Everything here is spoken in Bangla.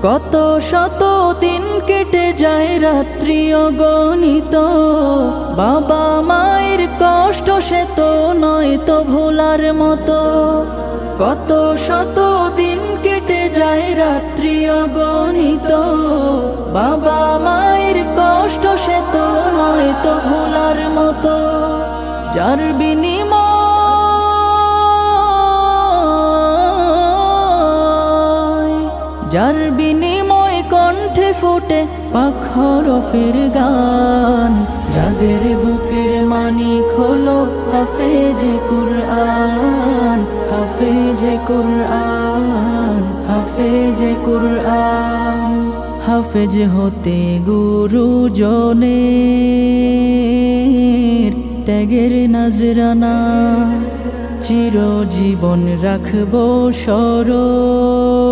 কত শত দিন কেটে যায় রাত্রি অগণিত, বাবা মায়ের কষ্ট সে তো নয় তো ভোলার মতো। কত শত দিন কেটে যায় রাত্রি অগণিত, বাবা মায়ের কষ্ট সে তো নয় তো ভোলার মতো। যার বিনিময় কণ্ঠে ফোটে পাক হরফের গান, যাদের বুকের মানিক হলো হাফেজে কুরআন, হাফেজে কুরআন, হাফেজে কুরআন। হাফেজ হতে গুরুজনের ত্যাগের নজরানা চিরজীবন রাখবো স্মরণ।